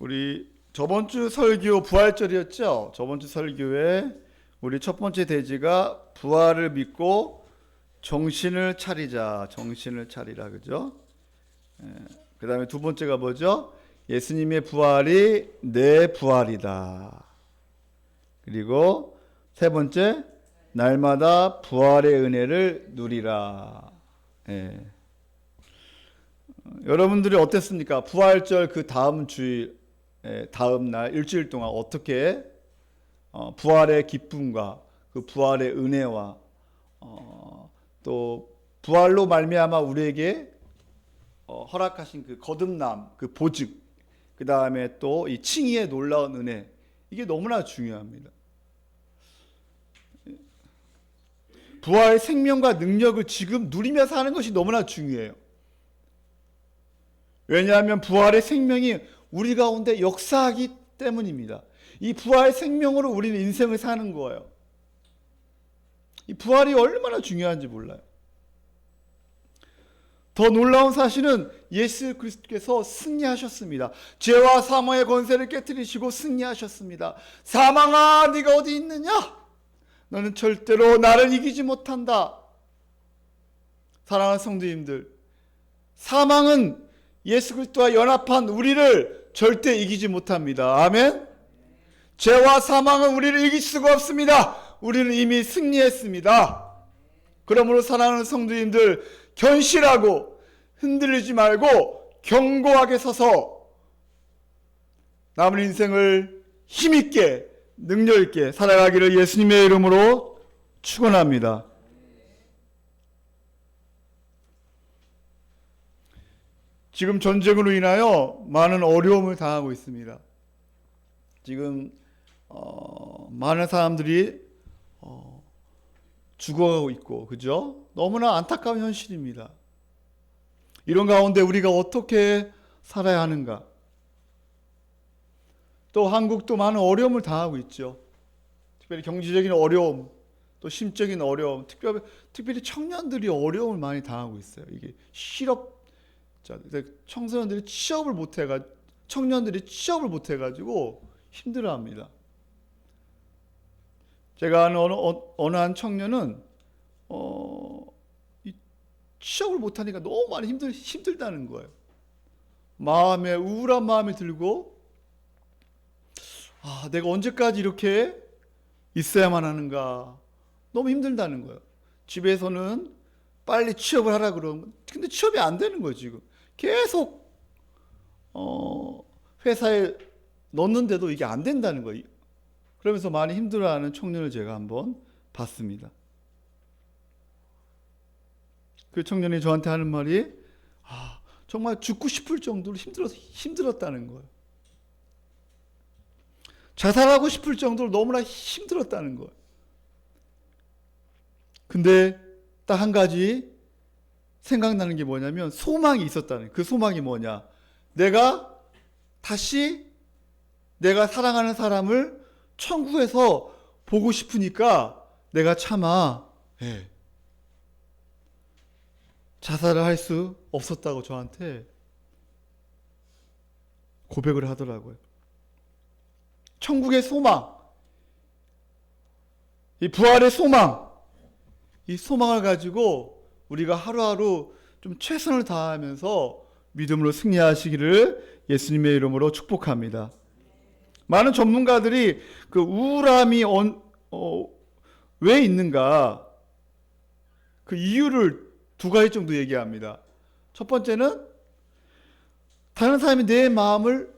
우리 저번 주 설교 부활절이었죠? 저번 주 설교에 우리 첫 번째 대지가 부활을 믿고 정신을 차리자, 정신을 차리라, 그죠? 그 다음에 두 번째가 뭐죠? 예수님의 부활이 내 부활이다. 그리고 세 번째, 날마다 부활의 은혜를 누리라. 예. 여러분들이 어땠습니까? 부활절 그 다음 주일, 다음 날 일주일 동안 어떻게 부활의 기쁨과 그 부활의 은혜와 또 부활로 말미암아 우리에게 허락하신 그 거듭남, 그 보증, 그 다음에 또 이 칭의의 놀라운 은혜, 이게 너무나 중요합니다. 부활의 생명과 능력을 지금 누리며 사는 것이 너무나 중요해요. 왜냐하면 부활의 생명이 우리 가운데 역사하기 때문입니다. 이 부활의 생명으로 우리는 인생을 사는 거예요. 이 부활이 얼마나 중요한지 몰라요. 더 놀라운 사실은 예수 그리스도께서 승리하셨습니다. 죄와 사망의 권세를 깨뜨리시고 승리하셨습니다. 사망아, 네가 어디 있느냐? 너는 절대로 나를 이기지 못한다. 사랑하는 성도님들, 사망은 예수 그리스도와 연합한 우리를 절대 이기지 못합니다. 아멘. 죄와 사망은 우리를 이길 수가 없습니다. 우리는 이미 승리했습니다. 그러므로 사랑하는 성도님들, 견실하고 흔들리지 말고 견고하게 서서 남은 인생을 힘있게 능력있게 살아가기를 예수님의 이름으로 축원합니다. 지금 전쟁으로 인하여 많은 어려움을 당하고 있습니다. 지금 많은 사람들이 죽어가고 있고, 그죠? 너무나 안타까운 현실입니다. 이런 가운데 우리가 어떻게 살아야 하는가? 또 한국도 많은 어려움을 당하고 있죠. 특별히 경제적인 어려움, 또 심적인 어려움, 특별히 청년들이 어려움을 많이 당하고 있어요. 이게 청소년들이 취업을 못해가지고, 청년들이 취업을 못해가지고 힘들어합니다. 제가 아는 어느 한 청년은 취업을 못하니까 너무 많이 힘들다는 거예요. 마음에 우울한 마음이 들고, 내가 언제까지 이렇게 있어야만 하는가, 너무 힘들다는 거예요. 집에서는 빨리 취업을 하라 그러면, 근데 취업이 안 되는 거예요. 지금 계속 회사에 넣는데도 이게 안 된다는 거예요. 그러면서 많이 힘들어하는 청년을 제가 한번 봤습니다. 그 청년이 저한테 하는 말이 정말 죽고 싶을 정도로 힘들었다는 거예요. 자살하고 싶을 정도로 너무나 힘들었다는 거예요. 근데 딱 한 가지 생각나는 게 뭐냐면 소망이 있었다는 거예요. 그 소망이 뭐냐? 내가 다시 내가 사랑하는 사람을 천국에서 보고 싶으니까 내가 차마 자살을 할 수 없었다고 저한테 고백을 하더라고요. 천국의 소망, 이 부활의 소망, 이 소망을 가지고 우리가 하루하루 좀 최선을 다하면서 믿음으로 승리하시기를 예수님의 이름으로 축복합니다. 많은 전문가들이 그 우울함이 왜 있는가, 그 이유를 두 가지 정도 얘기합니다. 첫 번째는 다른 사람이 내 마음을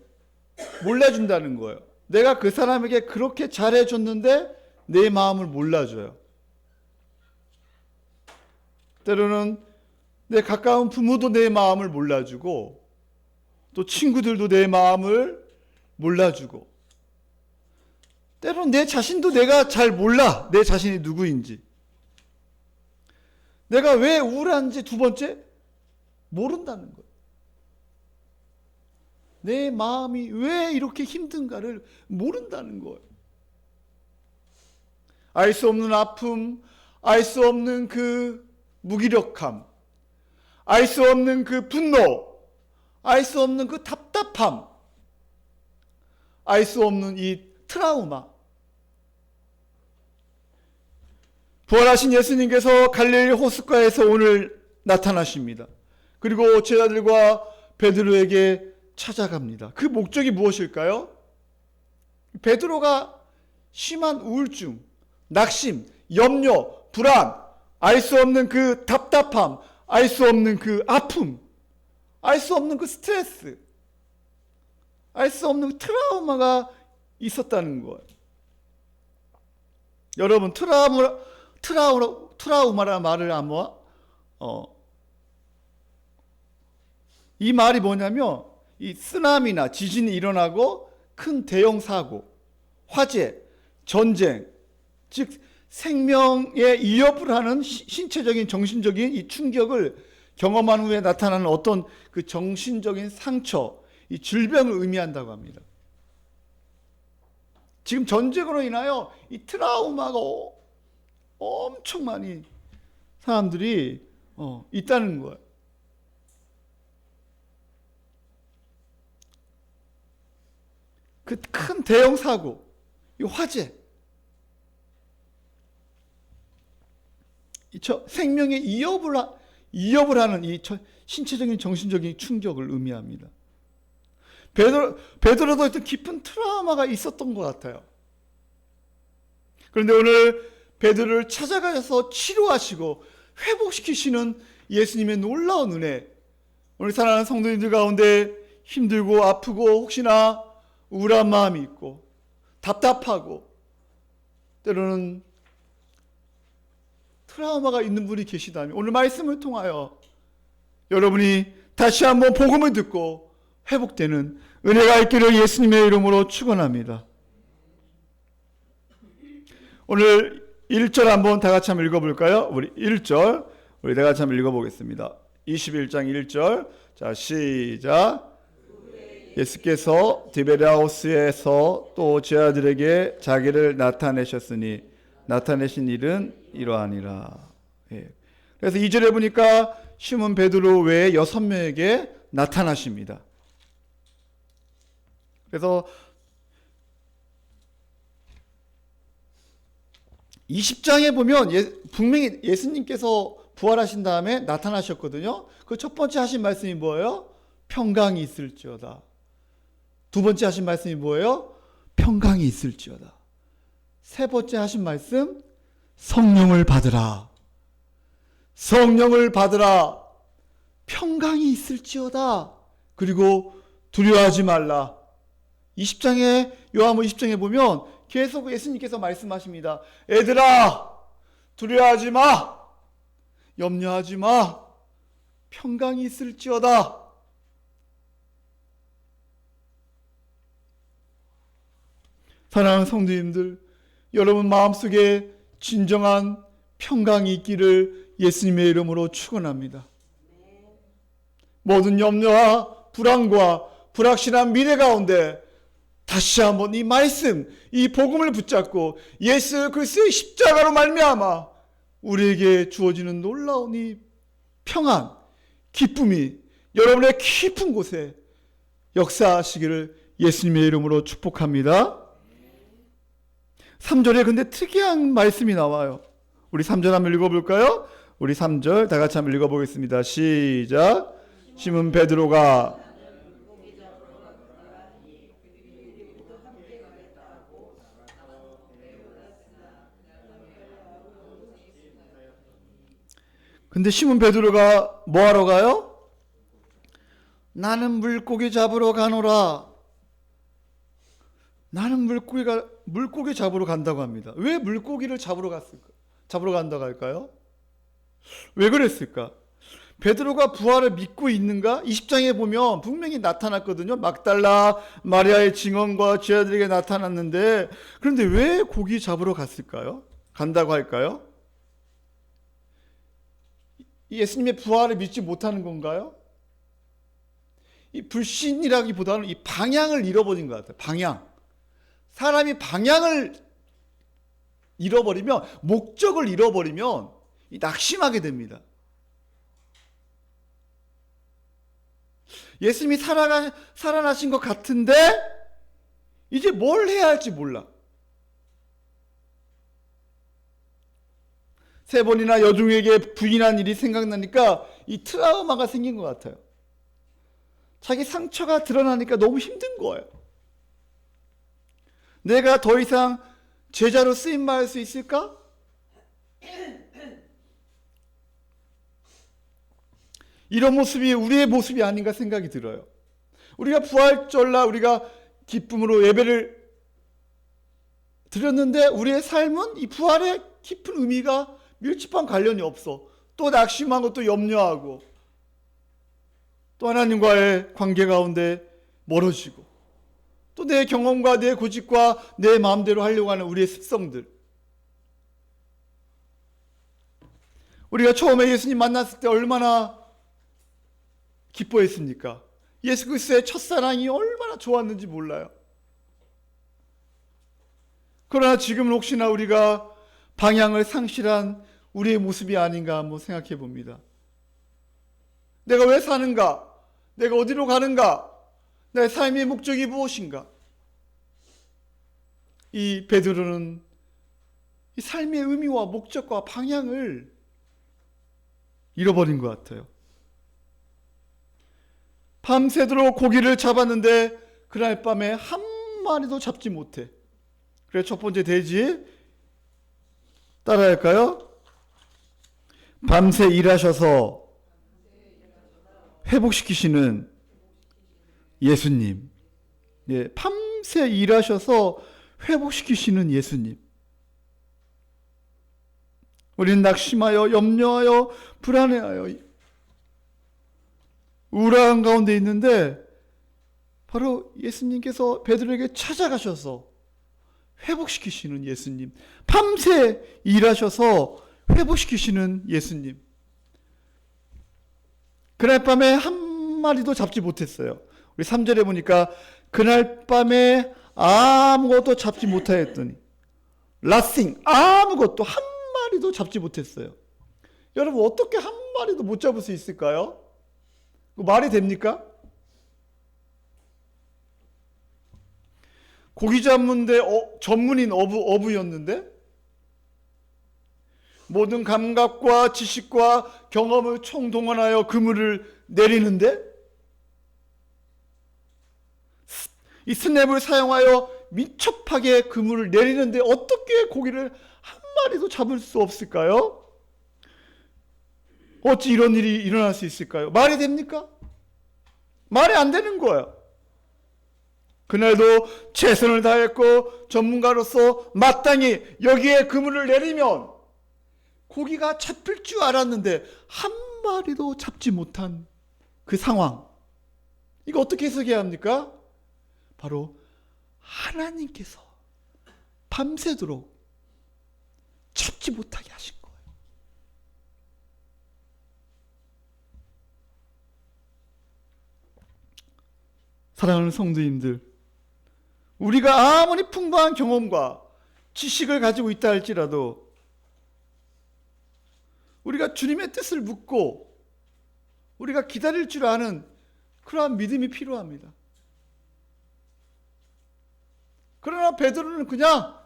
몰라준다는 거예요. 내가 그 사람에게 그렇게 잘해줬는데 내 마음을 몰라줘요. 때로는 내 가까운 부모도 내 마음을 몰라주고, 또 친구들도 내 마음을 몰라주고, 때로는 내 자신도 내가 잘 몰라, 내 자신이 누구인지. 내가 왜 우울한지 두 번째, 모른다는 거예요. 내 마음이 왜 이렇게 힘든가를 모른다는 거예요. 알 수 없는 아픔, 알 수 없는 그 무기력함, 알 수 없는 그 분노, 알 수 없는 그 답답함, 알 수 없는 이 트라우마. 부활하신 예수님께서 갈릴리 호숫가에서 오늘 나타나십니다. 그리고 제자들과 베드로에게 찾아갑니다. 그 목적이 무엇일까요? 베드로가 심한 우울증, 낙심, 염려, 불안, 알 수 없는 그 답답함, 알 수 없는 그 아픔, 알 수 없는 그 스트레스, 알 수 없는 트라우마가 있었다는 거예요. 여러분, 트라우마라는 말을 아마 이 말이 뭐냐면 이 쓰나미나 지진이 일어나고 큰 대형 사고, 화재, 전쟁, 즉 생명에 위협을 하는 신체적인 정신적인 이 충격을 경험한 후에 나타나는 어떤 그 정신적인 상처, 이 질병을 의미한다고 합니다. 지금 전쟁으로 인하여 이 트라우마가 엄청 많이 사람들이 있다는 거예요. 그 큰 대형 사고, 이 화재, 생명에 위협을 하는 이 신체적인 정신적인 충격을 의미합니다. 베드로도 어떤 깊은 트라우마가 있었던 것 같아요. 그런데 오늘 베드로를 찾아가셔서 치료하시고 회복시키시는 예수님의 놀라운 은혜, 오늘 사랑하는 성도님들 가운데 힘들고 아프고 혹시나 우울한 마음이 있고 답답하고 때로는 트라우마가 있는 분이 계시다면 오늘 말씀을 통하여 여러분이 다시 한번 복음을 듣고 회복되는 은혜가 있기를 예수님의 이름으로 축원합니다. 오늘 1절 한번 다 같이 한번 읽어볼까요? 우리 1절 우리 다 같이 한번 읽어보겠습니다. 21장 1절 자 시작. 예수께서 디베랴호스에서 또 제자들에게 자기를 나타내셨으니 나타내신 일은 이러하니라. 예. 그래서 2절에 보니까 시몬 베드로 외에 6명에게 나타나십니다. 그래서 20장에 보면 분명히 예수님께서 부활하신 다음에 나타나셨거든요. 그 첫 번째 하신 말씀이 뭐예요? 평강이 있을지어다. 두 번째 하신 말씀이 뭐예요? 평강이 있을지어다. 세 번째 하신 말씀, 성령을 받으라. 성령을 받으라. 평강이 있을지어다. 그리고 두려워하지 말라. 20장에 요한복음 20장에 보면 계속 예수님께서 말씀하십니다. 애들아, 두려워하지 마. 염려하지 마. 평강이 있을지어다. 사랑하는 성도님들, 여러분 마음속에 진정한 평강이 있기를 예수님의 이름으로 축원합니다. 모든 염려와 불안과 불확실한 미래 가운데 다시 한번 이 말씀, 이 복음을 붙잡고 예수 그리스도의 십자가로 말미암아 우리에게 주어지는 놀라운 이 평안, 기쁨이 여러분의 깊은 곳에 역사하시기를 예수님의 이름으로 축복합니다. 3절에 근데 특이한 말씀이 나와요. 우리 3절 한번 읽어볼까요? 우리 3절 다 같이 한번 읽어보겠습니다. 시작. 시몬 베드로가 근데 시몬 베드로가 뭐 하러 가요? 나는 물고기 잡으러 가노라. 나는 물고기 잡으러 간다고 합니다. 왜 물고기를 잡으러 간다고 할까요? 왜 그랬을까? 베드로가 부활을 믿고 있는가? 20장에 보면 분명히 나타났거든요. 막달라 마리아의 증언과 제자들에게 나타났는데 그런데 왜 고기 잡으러 갔을까요? 간다고 할까요? 예수님의 부활을 믿지 못하는 건가요? 이 불신이라기보다는 이 방향을 잃어버린 것 같아요. 방향. 사람이 방향을 잃어버리면, 목적을 잃어버리면 낙심하게 됩니다. 예수님이 살아나신 것 같은데 이제 뭘 해야 할지 몰라. 3번이나 여종에게 부인한 일이 생각나니까 이 트라우마가 생긴 것 같아요. 자기 상처가 드러나니까 너무 힘든 거예요. 내가 더 이상 제자로 쓰임받을 수 있을까? 이런 모습이 우리의 모습이 아닌가 생각이 들어요. 우리가 부활절날 우리가 기쁨으로 예배를 드렸는데 우리의 삶은 이 부활의 깊은 의미가 밀접한 관련이 없어. 또 낙심하고 또 염려하고 또 하나님과의 관계 가운데 멀어지고 또 내 경험과 내 고집과 내 마음대로 하려고 하는 우리의 습성들. 우리가 처음에 예수님 만났을 때 얼마나 기뻐했습니까? 예수 그리스도의 첫사랑이 얼마나 좋았는지 몰라요. 그러나 지금은 혹시나 우리가 방향을 상실한 우리의 모습이 아닌가 한번 생각해 봅니다. 내가 왜 사는가? 내가 어디로 가는가? 내 삶의 목적이 무엇인가? 이 베드로는 이 삶의 의미와 목적과 방향을 잃어버린 것 같아요. 밤새도록 고기를 잡았는데 그날 밤에 한 마리도 잡지 못해. 그래서 첫 번째 대지 따라할까요? 밤새 일하셔서 회복시키시는 예수님. 예, 밤새 일하셔서 회복시키시는 예수님. 우리는 낙심하여 염려하여 불안해하여 우울한 가운데 있는데 바로 예수님께서 베드로에게 찾아가셔서 회복시키시는 예수님. 밤새 일하셔서 회복시키시는 예수님. 그날 밤에 한 마리도 잡지 못했어요. 우리 3절에 보니까 그날 밤에 아무것도 잡지 못하였더니 nothing, 아무것도 한 마리도 잡지 못했어요. 여러분 어떻게 한 마리도 못 잡을 수 있을까요? 말이 됩니까? 고기 잡는데 전문인 어부였는데 모든 감각과 지식과 경험을 총동원하여 그물을 내리는데 이 스냅을 사용하여 민첩하게 그물을 내리는데 어떻게 고기를 한 마리도 잡을 수 없을까요? 어찌 이런 일이 일어날 수 있을까요? 말이 됩니까? 말이 안 되는 거예요. 그날도 최선을 다했고 전문가로서 마땅히 여기에 그물을 내리면 고기가 잡힐 줄 알았는데 한 마리도 잡지 못한 그 상황. 이거 어떻게 해석해야 합니까? 바로 하나님께서 밤새도록 잡지 못하게 하신 거예요. 사랑하는 성도님들, 우리가 아무리 풍부한 경험과 지식을 가지고 있다 할지라도 우리가 주님의 뜻을 묻고 우리가 기다릴 줄 아는 그러한 믿음이 필요합니다. 그러나 베드로는 그냥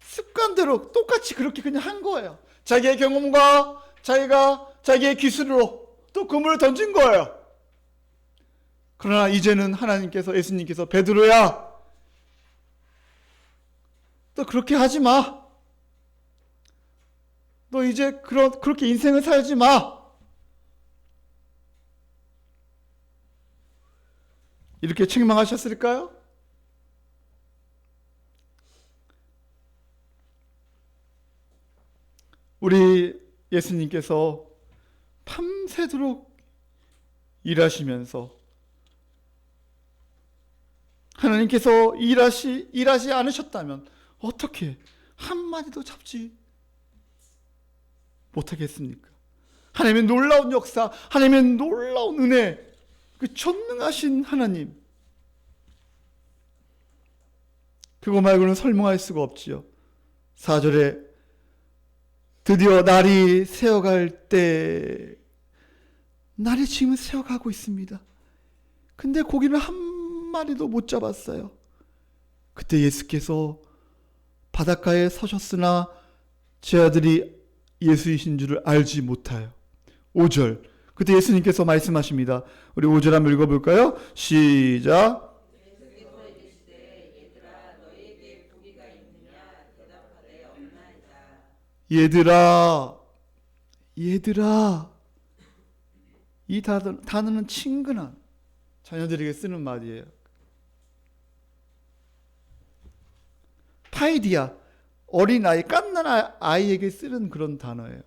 습관대로 똑같이 그렇게 그냥 한 거예요. 자기의 경험과 자기의 기술로 또 그물을 던진 거예요. 그러나 이제는 하나님께서, 예수님께서 베드로야, 너 그렇게 하지 마. 너 이제 그렇게 인생을 살지 마. 이렇게 책망하셨을까요? 우리 예수님께서 밤새도록 일하시면서 하나님께서 일하지 않으셨다면 어떻게 한마디도 잡지 못하겠습니까? 하나님의 놀라운 역사, 하나님의 놀라운 은혜, 그 전능하신 하나님, 그거 말고는 설명할 수가 없지요. 4절에 드디어 날이 새어갈 때, 날이 지금 새어가고 있습니다. 근데 고기는 한 마리도 못 잡았어요. 그때 예수께서 바닷가에 서셨으나 제 아들이 예수이신 줄을 알지 못하여. 5절. 그때 예수님께서 말씀하십니다. 우리 5절 한번 읽어볼까요? 시작. 얘들아. 이 단어는 친근한 자녀들에게 쓰는 말이에요. 파이디아, 어린아이, 갓난 아이에게 쓰는 그런 단어예요.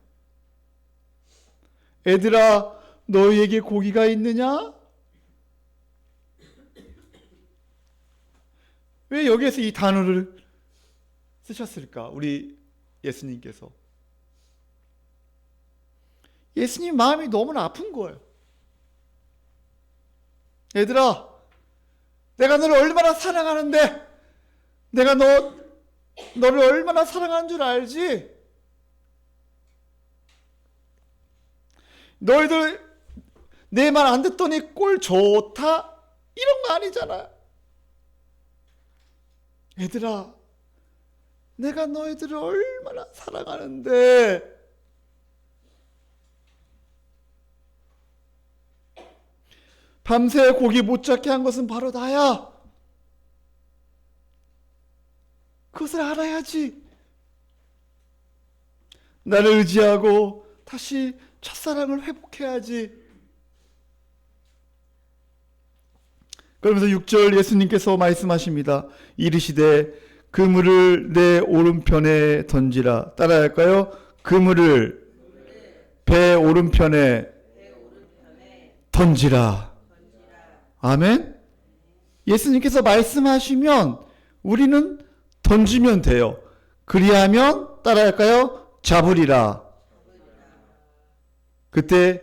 애들아, 너희에게 고기가 있느냐? 왜 여기에서 이 단어를 쓰셨을까? 우리 예수님께서. 예수님 마음이 너무나 아픈 거예요. 얘들아, 내가 너를 얼마나 사랑하는데, 내가 너를 얼마나 사랑하는 줄 알지? 너희들 내 말 안 듣더니 꼴 좋다? 이런 거 아니잖아. 얘들아, 내가 너희들을 얼마나 사랑하는데, 밤새 고기 못 잡게 한 것은 바로 나야. 그것을 알아야지. 나를 의지하고 다시 첫사랑을 회복해야지. 그러면서 6절 예수님께서 말씀하십니다. 이르시되 그물을 내 오른편에 던지라. 따라할까요? 그물을 배 오른편에 던지라. 아멘. 예수님께서 말씀하시면 우리는 던지면 돼요. 그리하면 따라할까요? 잡으리라. 그때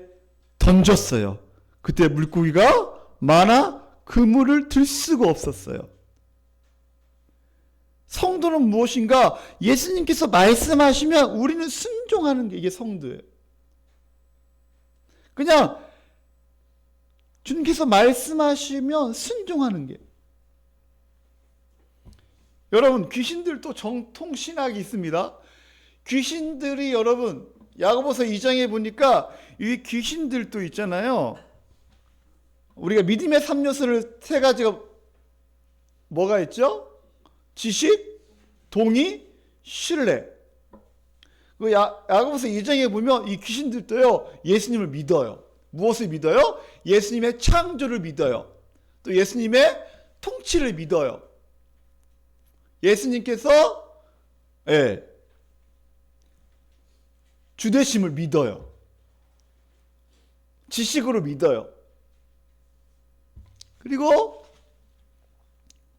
던졌어요. 그때 물고기가 많아 그물을 들 수가 없었어요. 성도는 무엇인가? 예수님께서 말씀하시면 우리는 순종하는 게 이게 성도예요. 그냥 주님께서 말씀하시면 순종하는 게. 여러분, 귀신들도 정통신학이 있습니다. 귀신들이 여러분 야고보서 2장에 보니까 이 귀신들도 있잖아요. 우리가 믿음의 3요소를 세 가지가 뭐가 있죠? 지식, 동의, 신뢰. 그 야고보서 2장에 보면 이 귀신들도요 예수님을 믿어요. 무엇을 믿어요? 예수님의 창조를 믿어요. 또 예수님의 통치를 믿어요. 예수님께서 주되심을 믿어요. 지식으로 믿어요. 그리고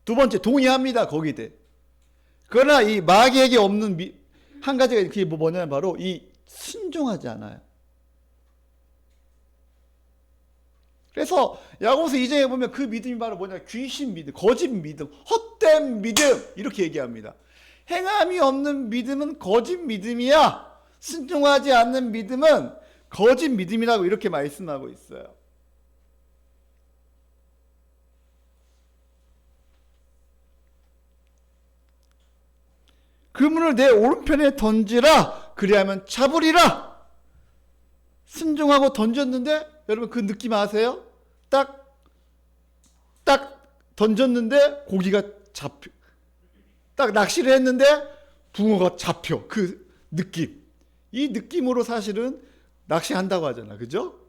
두 번째 동의합니다. 거기에. 그러나 이 마귀에게 없는 한 가지가 그게 뭐냐면 바로 이 순종하지 않아요. 그래서 야고보서 2장에 보면 그 믿음이 바로 뭐냐? 귀신 믿음, 거짓 믿음, 헛된 믿음 이렇게 얘기합니다. 행함이 없는 믿음은 거짓 믿음이야. 순종하지 않는 믿음은 거짓 믿음이라고 이렇게 말씀하고 있어요. 그물을 내 오른편에 던지라. 그리하면 잡으리라. 순종하고 던졌는데 여러분 그 느낌 아세요? 딱 던졌는데 고기가 잡혀. 딱 낚시를 했는데 붕어가 잡혀. 그 느낌. 이 느낌으로 사실은 낚시한다고 하잖아. 그죠?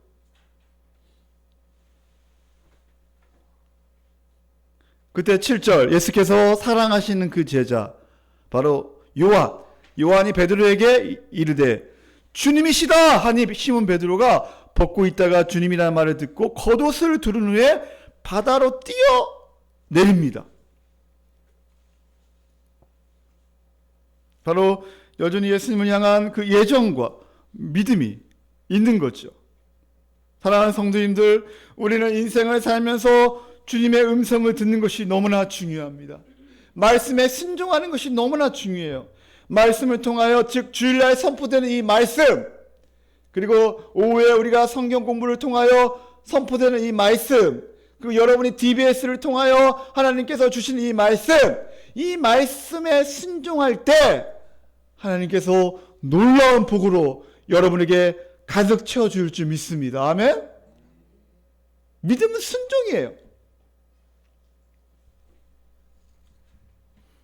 그때 7절 예수께서 사랑하시는 그 제자 바로 요한이 베드로에게 이르되 주님이시다 하니 시몬 베드로가 벗고 있다가 주님이라는 말을 듣고 겉옷을 두른 후에 바다로 뛰어 내립니다. 바로 여전히 예수님을 향한 그 예정과 믿음이 있는 거죠. 사랑하는 성도님들, 우리는 인생을 살면서 주님의 음성을 듣는 것이 너무나 중요합니다. 말씀에 순종하는 것이 너무나 중요해요. 말씀을 통하여 즉 주일날 선포되는 이 말씀, 그리고 오후에 우리가 성경 공부를 통하여 선포되는 이 말씀, 그리고 여러분이 DBS를 통하여 하나님께서 주신 이 말씀, 이 말씀에 순종할 때 하나님께서 놀라운 복으로 여러분에게 가득 채워줄 줄 믿습니다. 아멘. 믿음은 순종이에요.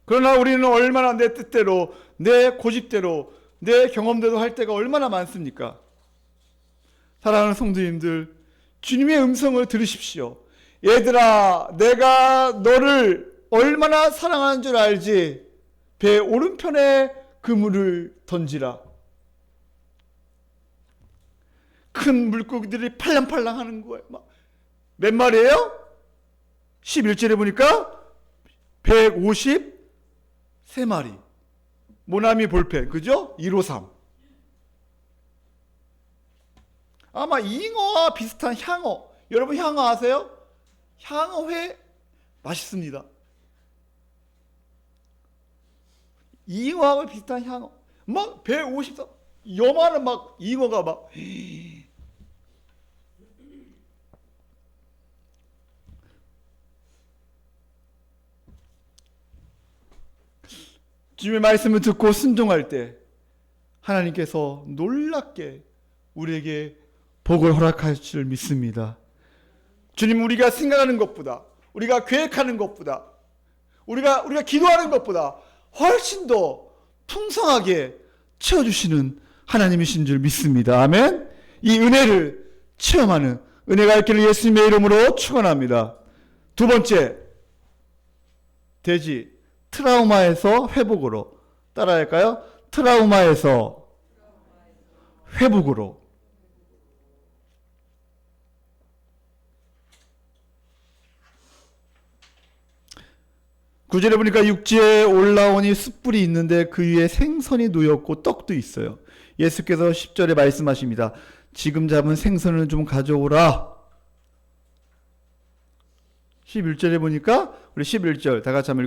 그러나 우리는 얼마나 내 뜻대로, 내 고집대로, 내 경험대로 할 때가 얼마나 많습니까? 사랑하는 성도님들, 주님의 음성을 들으십시오. 얘들아, 내가 너를 얼마나 사랑하는 줄 알지? 배 오른편에 그물을 던지라. 큰 물고기들이 팔랑팔랑 하는 거예요. 몇 마리예요? 11절에 보니까 153마리. 모나미 볼펜, 그죠? 153. 아마 잉어와 비슷한 향어. 여러분 향어 아세요? 향어회 맛있습니다. 잉어하고 비슷한 향어. 막 153. 요만한 막 잉어가 막. 주님의 말씀을 듣고 순종할 때 하나님께서 놀랍게 우리에게 복을 허락할 줄 믿습니다. 주님, 우리가 생각하는 것보다, 우리가 계획하는 것보다, 우리가 기도하는 것보다 훨씬 더 풍성하게 채워주시는 하나님이신 줄 믿습니다. 아멘. 이 은혜를 체험하는 은혜가 있기를 예수님의 이름으로 축원합니다. 두 번째, 돼지 트라우마에서 회복으로. 따라할까요? 트라우마에서 회복으로. 구절에 보니까 육지에 올라오니 숯불이 있는데 그 위에 생선이 놓였고 떡도 있어요. 예수께서 10절에 말씀하십니다. 지금 잡은 생선을 좀 가져오라. 11절에 보니까 우리 11절 다 같이 한번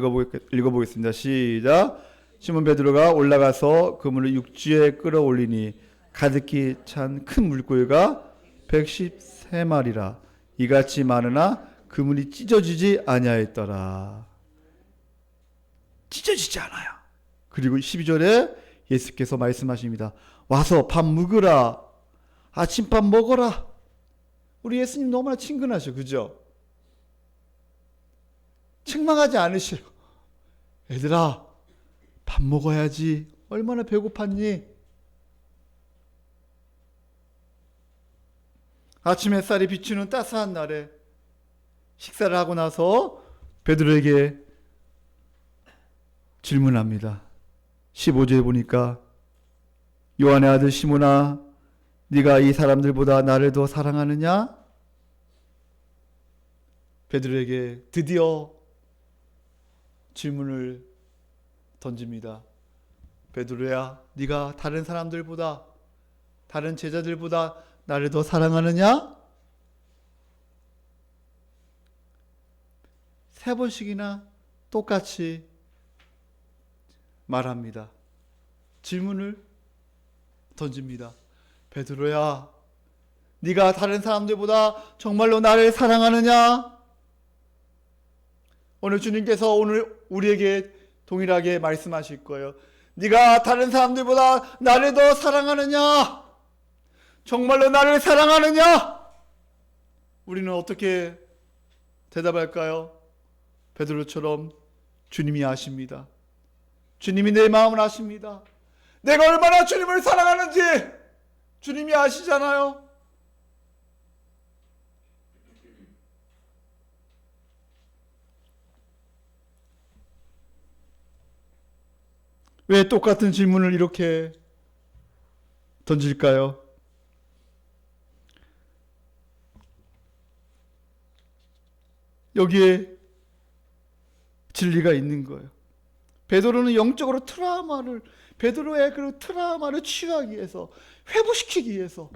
읽어보겠습니다. 시작. 시몬 베드로가 올라가서 그물을 육지에 끌어올리니 가득히 찬 큰 물고기가 113마리라. 이같이 많으나 그물이 찢어지지 아니하였더라. 찢어지지 않아요. 그리고 12절에 예수께서 말씀하십니다. 와서 밥 먹으라. 아침밥 먹어라. 우리 예수님 너무나 친근하셔. 그죠? 책망하지 않으셔요. 얘들아, 밥 먹어야지. 얼마나 배고팠니? 아침 햇살이 비추는 따스한 날에 식사를 하고 나서 베드로에게 질문합니다. 15절에 보니까 요한의 아들 시몬아, 네가 이 사람들보다 나를 더 사랑하느냐? 베드로에게 드디어 질문을 던집니다. 베드로야, 네가 다른 사람들보다, 다른 제자들보다 나를 더 사랑하느냐? 3번씩이나 똑같이 말합니다. 질문을 던집니다. 베드로야, 네가 다른 사람들보다 정말로 나를 사랑하느냐? 오늘 주님께서 오늘 우리에게 동일하게 말씀하실 거예요. 네가 다른 사람들보다 나를 더 사랑하느냐? 정말로 나를 사랑하느냐? 우리는 어떻게 대답할까요? 베드로처럼 주님이 아십니다. 주님이 내 마음을 아십니다. 내가 얼마나 주님을 사랑하는지 주님이 아시잖아요. 왜 똑같은 질문을 이렇게 던질까요? 여기에 진리가 있는 거예요. 베드로는 영적으로 베드로의 그 트라우마를 치유하기 위해서, 회복시키기 위해서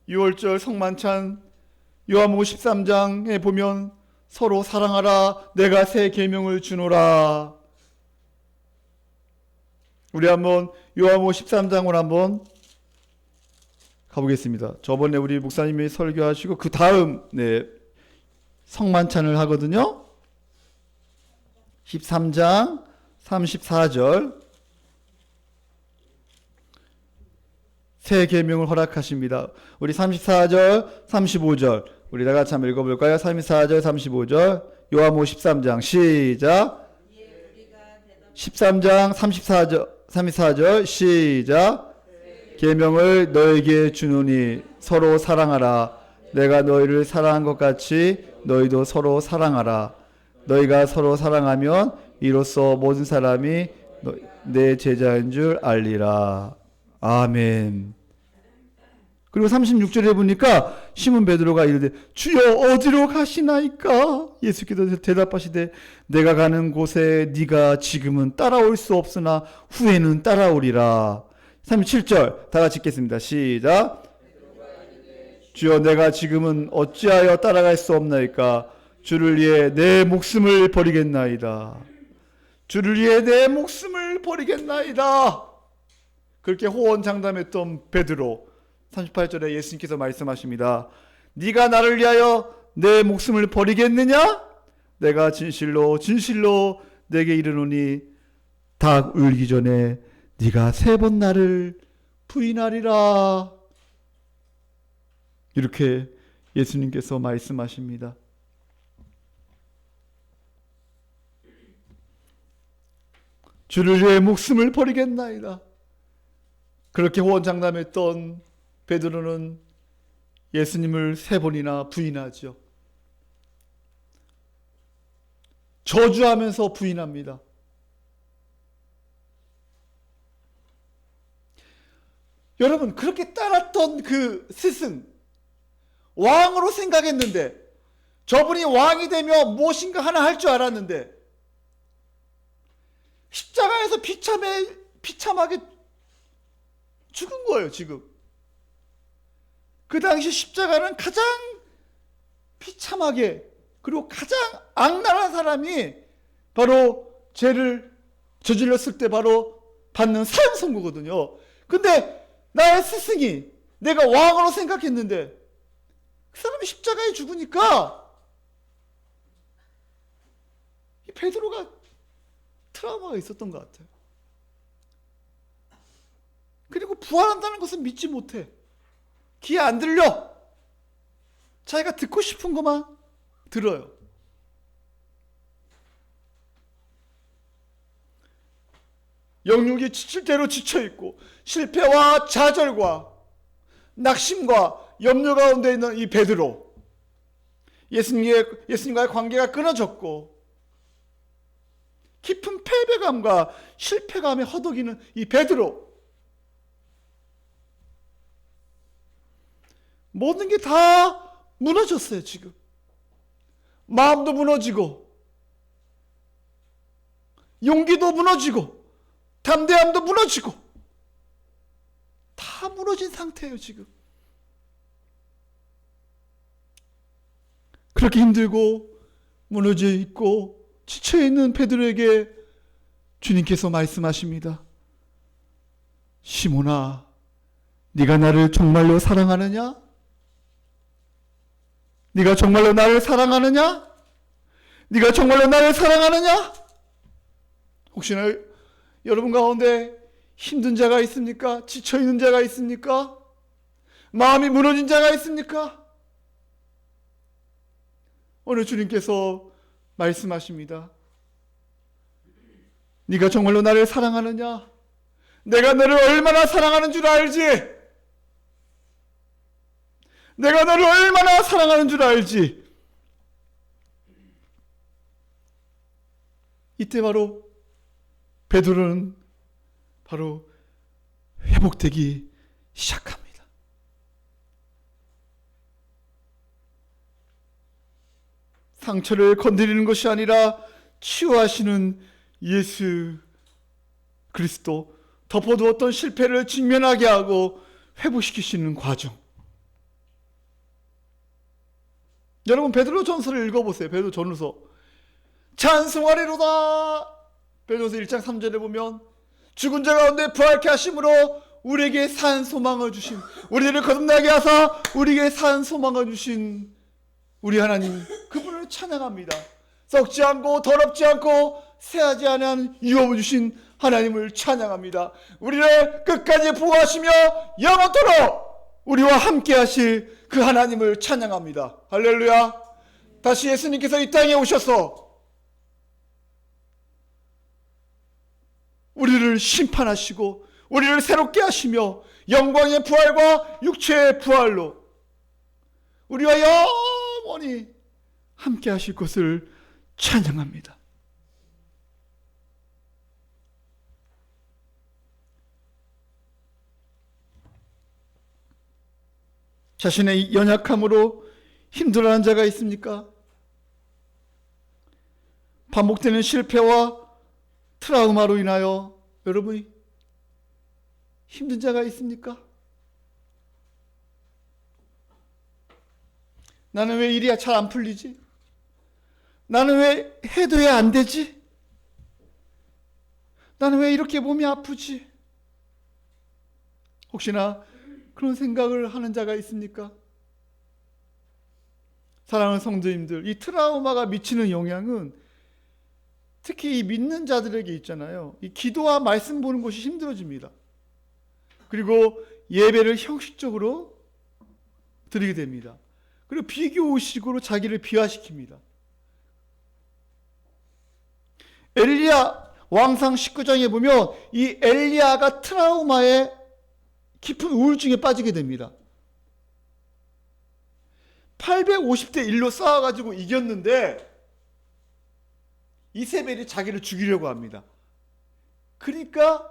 6월절 성만찬 요한복음 13장에 보면 서로 사랑하라, 내가 새 계명을 주노라. 우리 한번 요한복음 13장으로 한번 가보겠습니다. 저번에 우리 목사님이 설교하시고 그 다음 성만찬을 하거든요. 13장 34절. 새 계명을 허락하십니다. 우리 34절, 35절 우리 다 같이 한번 읽어볼까요? 34절, 35절 요한복음 13장 시작. 13장 34절 시작. 계명을 너에게 주노니 서로 사랑하라. 내가 너희를 사랑한 것 같이 너희도 서로 사랑하라. 너희가 서로 사랑하면 이로써 모든 사람이 내 제자인 줄 알리라. 아멘. 그리고 36절에 보니까 시몬 베드로가 이르되 주여 어디로 가시나이까? 예수께서 대답하시되 내가 가는 곳에 네가 지금은 따라올 수 없으나 후에는 따라오리라. 37절 다 같이 읽겠습니다. 시작. 주여 내가 지금은 어찌하여 따라갈 수 없나이까? 주를 위해 내 목숨을 버리겠나이다. 주를 위해 내 목숨을 버리겠나이다. 그렇게 호언장담했던 베드로, 38절에 예수님께서 말씀하십니다. 네가 나를 위하여 내 목숨을 버리겠느냐? 내가 진실로 진실로 내게 이르노니 닭 울기 전에 네가 3번 나를 부인하리라. 이렇게 예수님께서 말씀하십니다. 주를 위해 목숨을 버리겠나이다. 그렇게 호언장담했던 베드로는 예수님을 3번이나 부인하죠. 저주하면서 부인합니다. 여러분, 그렇게 따랐던 그 스승, 왕으로 생각했는데, 저분이 왕이 되면 무엇인가 하나 할 줄 알았는데, 십자가에서 비참하게 죽은 거예요, 지금. 그 당시 십자가는 가장 비참하게, 그리고 가장 악랄한 사람이 바로 죄를 저질렀을 때 바로 받는 사형 선고거든요. 근데 나의 스승이, 내가 왕으로 생각했는데 그 사람이 십자가에 죽으니까 이 베드로가 트라우마가 있었던 것 같아요. 그리고 부활한다는 것은 믿지 못해. 귀에 안 들려. 자기가 듣고 싶은 것만 들어요. 영육이 지칠 대로 지쳐있고 실패와 좌절과 낙심과 염려 가운데 있는 이 베드로, 예수님과의 관계가 끊어졌고 깊은 패배감과 실패감에 허덕이는 이 베드로, 모든 게 다 무너졌어요. 지금 마음도 무너지고 용기도 무너지고 담대함도 무너지고 다 무너진 상태예요. 지금 그렇게 힘들고 무너져 있고 지쳐 있는 베드로에게 주님께서 말씀하십니다. 시몬아, 네가 나를 정말로 사랑하느냐? 네가 정말로 나를 사랑하느냐? 네가 정말로 나를 사랑하느냐? 혹시나 여러분 가운데 힘든 자가 있습니까? 지쳐있는 자가 있습니까? 마음이 무너진 자가 있습니까? 오늘 주님께서 말씀하십니다. 네가 정말로 나를 사랑하느냐? 내가 너를 얼마나 사랑하는 줄 알지? 내가 너를 얼마나 사랑하는 줄 알지? 이때 바로 베드로는 바로 회복되기 시작합니다. 상처를 건드리는 것이 아니라 치유하시는 예수 그리스도, 덮어두었던 실패를 직면하게 하고 회복시키시는 과정. 여러분, 베드로 전서를 읽어보세요. 베드로 전서 찬송하리로다. 베드로서 1장 3절에 보면 죽은 자 가운데 부활케 하심으로 우리에게 산 소망을 주신, 우리를 거듭나게 하사 우리에게 산 소망을 주신 우리 하나님, 그분을 찬양합니다. 썩지 않고 더럽지 않고 새하지 않은 유업을 주신 하나님을 찬양합니다. 우리를 끝까지 보호하시며 영원토록 우리와 함께 하실 그 하나님을 찬양합니다. 할렐루야. 다시 예수님께서 이 땅에 오셔서 우리를 심판하시고 우리를 새롭게 하시며 영광의 부활과 육체의 부활로 우리와 영원히 함께 하실 것을 찬양합니다. 자신의 연약함으로 힘들어하는 자가 있습니까? 반복되는 실패와 트라우마로 인하여 여러분이 힘든 자가 있습니까? 나는 왜 일이 잘 안 풀리지? 나는 왜 해둬야 안 되지? 나는 왜 이렇게 몸이 아프지? 혹시나 그런 생각을 하는 자가 있습니까? 사랑하는 성도님들, 이 트라우마가 미치는 영향은 특히 이 믿는 자들에게 있잖아요. 이 기도와 말씀 보는 것이 힘들어집니다. 그리고 예배를 형식적으로 드리게 됩니다. 그리고 비교의식으로 자기를 비하시킵니다. 엘리야 왕상 19장에 보면 이 엘리야가 트라우마에 깊은 우울증에 빠지게 됩니다. 850대 1로 싸워가지고 이겼는데 이세벨이 자기를 죽이려고 합니다. 그러니까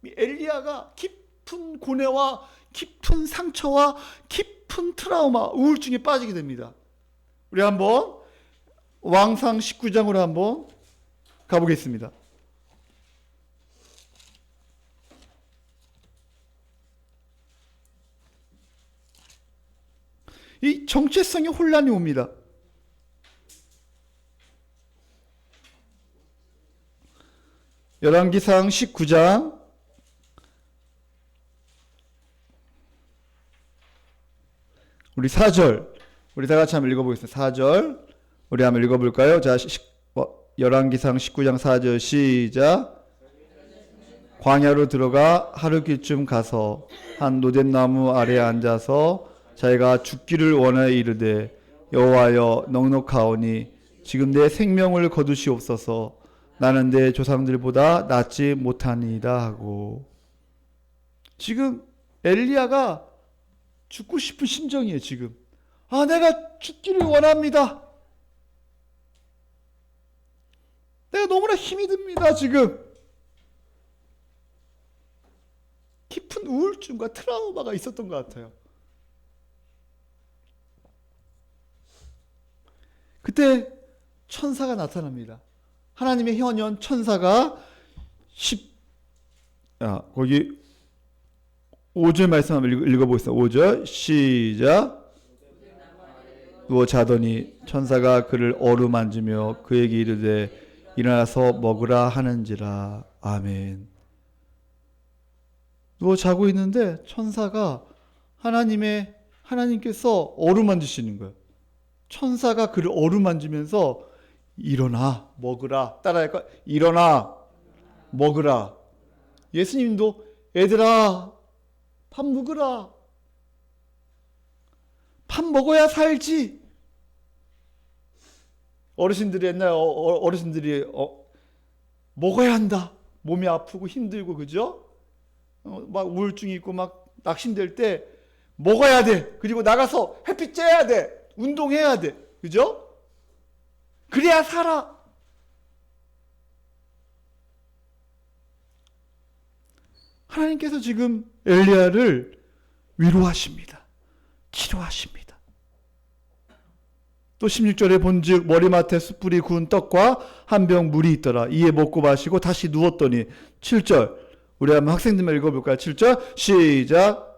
엘리야가 깊은 고뇌와 깊은 상처와 깊은 트라우마, 우울증에 빠지게 됩니다. 우리 한번 왕상 19장으로 한번 가보겠습니다. 이 정체성의 혼란이 옵니다. 열왕기상 19장 우리 4절 우리 다 같이 한번 읽어보겠습니다. 4절 우리 한번 읽어볼까요? 자, 열왕기상 19장 4절 시작. 광야로 들어가 하루길쯤 가서 한 노잣나무 아래에 앉아서 자기가 죽기를 원하여 이르되 여호와여 넉넉하오니 지금 내 생명을 거두시옵소서. 나는 내 조상들보다 낫지 못하니이다 하고. 지금 엘리야가 죽고 싶은 심정이에요. 지금 내가 죽기를 원합니다. 내가 너무나 힘이 듭니다. 지금 깊은 우울증과 트라우마가 있었던 것 같아요. 그때 천사가 나타납니다. 하나님의 현현 천사가 거기 5절 말씀 한번 읽어보겠습니다. 5절 시작. 누워 자더니 천사가 그를 어루만지며 그에게 이르되 일어나서 먹으라 하는지라. 아멘. 누워 자고 있는데 천사가 하나님께서 어루만지시는 거예요. 천사가 그를 어루만지면서 일어나 먹으라. 따라할까? 일어나 먹으라. 예수님도 얘들아 밥 먹으라. 밥 먹어야 살지. 어르신들이 옛날 어르신들이 먹어야 한다. 몸이 아프고 힘들고 그죠? 막 우울증이 있고 막 낙심될 때 먹어야 돼. 그리고 나가서 햇빛 쬐야 돼. 운동해야 돼. 그죠? 그래야 살아. 하나님께서 지금 엘리야를 위로하십니다. 치료하십니다. 또 16절에 본즉 머리맡에 숯불이 구운 떡과 한 병 물이 있더라. 이에 먹고 마시고 다시 누웠더니 7절 우리 한번 학생들만 읽어볼까요? 7절 시작.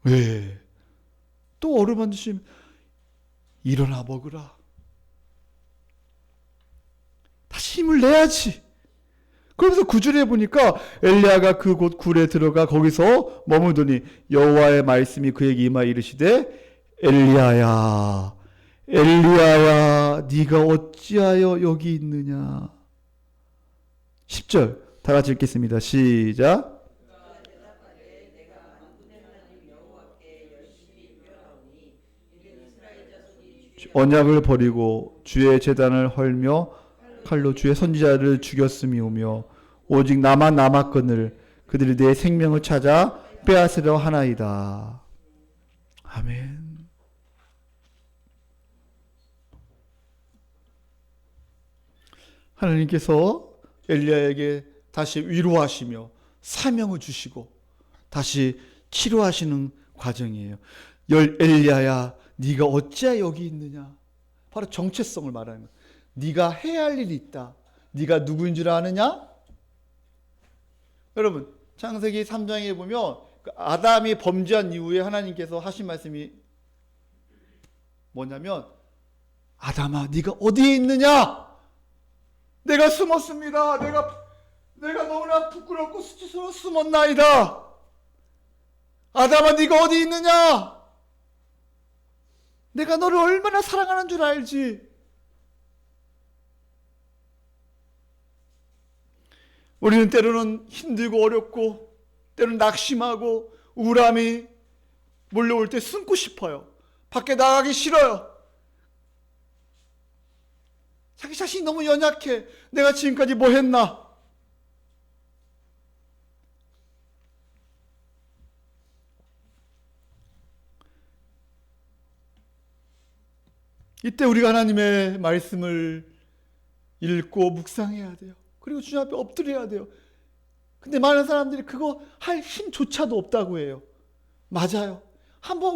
왜? 또 어루만지시면 일어나 먹으라. 다시 힘을 내야지. 그러면서 9절에 보니까 엘리야가 그곳 굴에 들어가 거기서 머무더니 여호와의 말씀이 그에게 임하여 이르시되 엘리야야 엘리야야 네가 어찌하여 여기 있느냐. 10절 다 같이 읽겠습니다. 시작. 언약을 버리고 주의 제단을 헐며 칼로 주의 선지자를 죽였음이오며 오직 나만 남았거늘 그들이 내 생명을 찾아 빼앗으려 하나이다. 아멘. 하나님께서 엘리야에게 다시 위로하시며 사명을 주시고 다시 치료하시는 과정이에요. 엘리야야 네가 어찌하여 여기 있느냐. 바로 정체성을 말하는 거예요. 네가 해야 할 일이 있다. 네가 누구인 줄 아느냐? 여러분 창세기 3장에 보면 아담이 범죄한 이후에 하나님께서 하신 말씀이 뭐냐면 아담아 네가 어디에 있느냐? 내가 숨었습니다. 내가 너무나 부끄럽고 수치스러워 숨었나이다. 아담아 네가 어디 있느냐? 내가 너를 얼마나 사랑하는 줄 알지. 우리는 때로는 힘들고 어렵고 때로는 낙심하고 우울함이 몰려올 때 숨고 싶어요. 밖에 나가기 싫어요. 자기 자신이 너무 연약해. 내가 지금까지 뭐 했나? 이때 우리가 하나님의 말씀을 읽고 묵상해야 돼요. 그리고 주님 앞에 엎드려야 돼요. 근데 많은 사람들이 그거 할 힘조차도 없다고 해요. 맞아요. 한번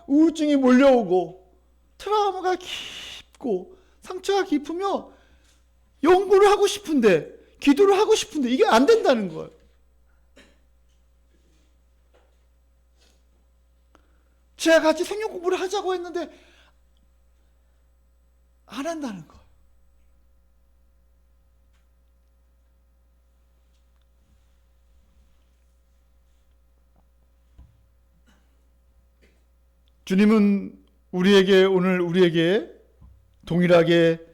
우울증이 몰려오고 트라우마가 깊고 상처가 깊으면 연구를 하고 싶은데 기도를 하고 싶은데 이게 안 된다는 거예요. 제가 같이 생명 공부를 하자고 했는데 안 한다는 거예요. 주님은 오늘 우리에게 동일하게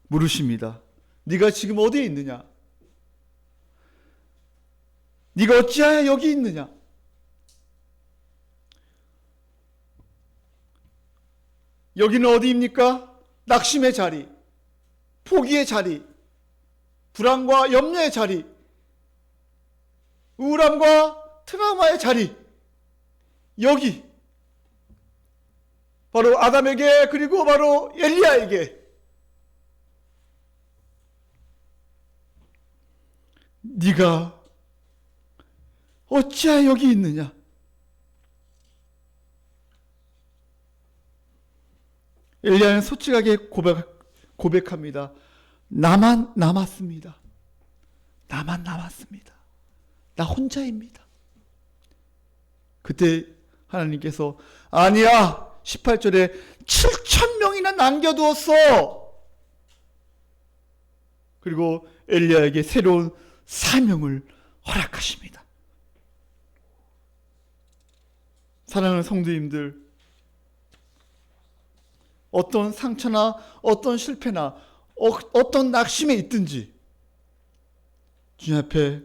물으십니다. 네가 지금 어디에 있느냐? 네가 어찌하여 여기 있느냐? 여기는 어디입니까? 낙심의 자리, 포기의 자리, 불안과 염려의 자리, 우울함과 트라우마의 자리. 여기 바로 아담에게 그리고 바로 엘리야에게 네가 어찌하여 여기 있느냐? 엘리야는 솔직하게 고백합니다. 나만 남았습니다. 나만 남았습니다. 나 혼자입니다. 그때 하나님께서 아니야. 18절에 7,000명이나 남겨두었어. 그리고 엘리야에게 새로운 사명을 허락하십니다. 사랑하는 성도님들, 어떤 상처나 어떤 실패나 어떤 낙심에 있든지 주님 앞에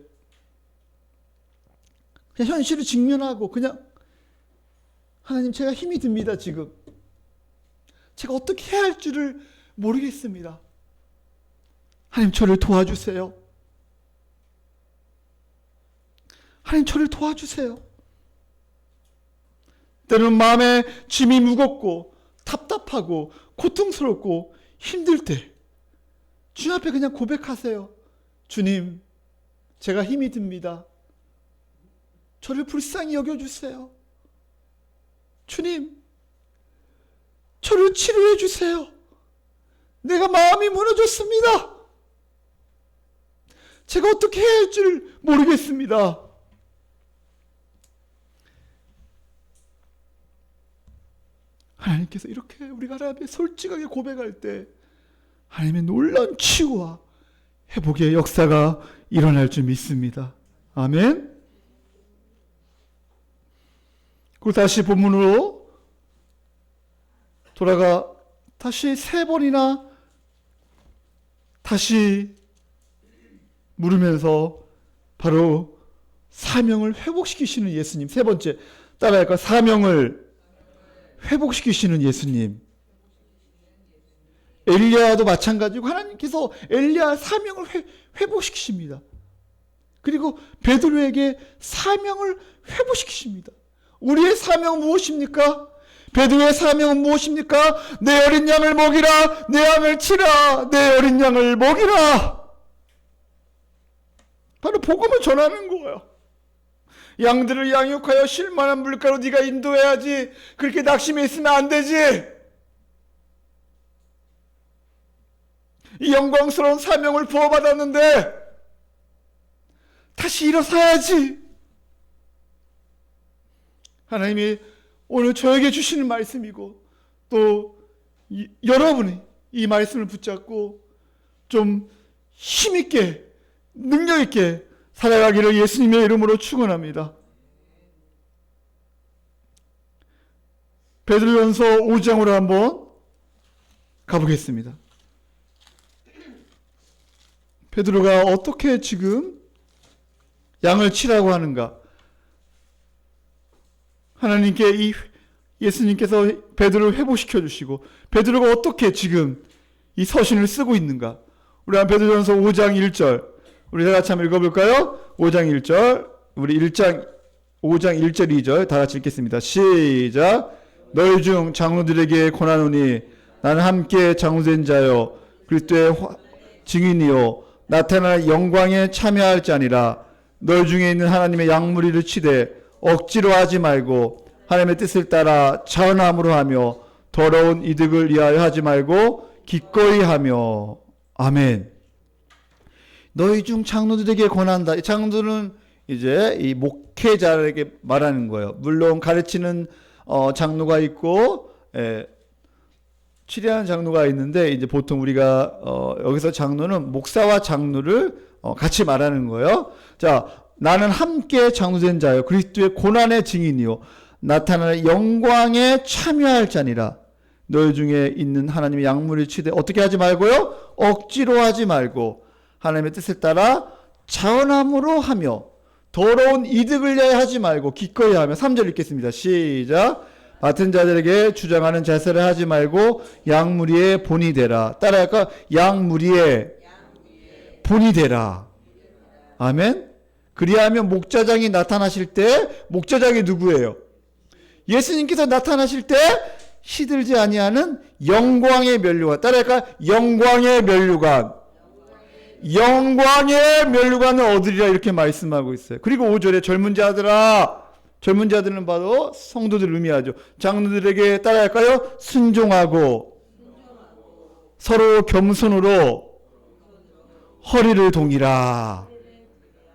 그냥 현실을 직면하고 그냥 하나님 제가 힘이 듭니다. 지금 제가 어떻게 해야 할 줄을 모르겠습니다. 하나님 저를 도와주세요. 하나님 저를 도와주세요. 때로는 마음에 짐이 무겁고 답답하고 고통스럽고 힘들 때 주님 앞에 그냥 고백하세요. 주님, 제가 힘이 듭니다. 저를 불쌍히 여겨주세요. 주님, 저를 치료해 주세요. 내가 마음이 무너졌습니다. 제가 어떻게 해야 할 줄 모르겠습니다. 하나님께서 이렇게 우리가 하나님 앞에 솔직하게 고백할 때 하나님의 놀라운 치유와 회복의 역사가 일어날 줄 믿습니다. 아멘. 그리고 다시 본문으로 돌아가 다시 3번이나 다시 물으면서 바로 사명을 회복시키시는 예수님. 3번째 따라할까? 사명을 회복시키시는 예수님. 엘리야도 마찬가지고 하나님께서 엘리야 사명을 회복시키십니다. 그리고 베드로에게 사명을 회복시키십니다. 우리의 사명은 무엇입니까? 베드로의 사명은 무엇입니까? 내 어린 양을 먹이라, 내 양을 치라, 내 어린 양을 먹이라. 바로 복음을 전하는 거예요. 양들을 양육하여 쉴만한 물가로 네가 인도해야지. 그렇게 낙심해 있으면 안 되지. 이 영광스러운 사명을 부어받았는데 다시 일어서야지. 하나님이 오늘 저에게 주시는 말씀이고 또 여러분이 이 말씀을 붙잡고 좀 힘있게 능력있게 살아가기를 예수님의 이름으로 축원합니다. 베드로전서 5장으로 한번 가보겠습니다. 베드로가 어떻게 지금 양을 치라고 하는가? 하나님께 예수님께서 베드로를 회복시켜 주시고 베드로가 어떻게 지금 이 서신을 쓰고 있는가? 우리 베드로전서 5장 1절 우리 다 같이 한번 읽어볼까요? 5장 1절 우리 5장 1절 2절 다 같이 읽겠습니다. 시작. 너희 중 장로들에게 권하노니 나는 함께 장로된 자요 그리스도의 증인이요 나타날 영광에 참여할 자니라. 너희 중에 있는 하나님의 양무리를 치되 억지로 하지 말고 하나님의 뜻을 따라 자원함으로 하며 더러운 이득을 위하여 하지 말고 기꺼이 하며. 아멘. 너희 중 장로들에게 권한다. 장로들은 이제 이 목회자에게 말하는 거예요. 물론 가르치는 장로가 있고 치료하는 장로가 있는데 이제 보통 우리가 여기서 장로는 목사와 장로를 같이 말하는 거예요. 자, 나는 함께 장로된 자요 그리스도의 고난의 증인이요 나타나는 영광에 참여할 자니라. 너희 중에 있는 하나님의 양무리를 치되 어떻게 하지 말고요? 억지로 하지 말고 하나님의 뜻을 따라 자원함으로 하며 더러운 이득을 위하여 하지 말고 기꺼이 하며. 3절 읽겠습니다. 시작. 맡은 자들에게 주장하는 자세를 하지 말고 양무리의 본이 되라. 따라할까? 양무리의 본이 되라. 아멘. 그리하면 목자장이 나타나실 때 목자장이 누구예요? 예수님께서 나타나실 때 시들지 아니하는 영광의 면류관. 따라할까? 영광의 면류관. 영광의 면류관은 얻으리라 이렇게 말씀하고 있어요. 그리고 5절에 젊은 자들아. 젊은 자들은 바로 성도들을 의미하죠. 장로들에게 따라할까요? 순종하고 서로 겸손으로 허리를 동이라.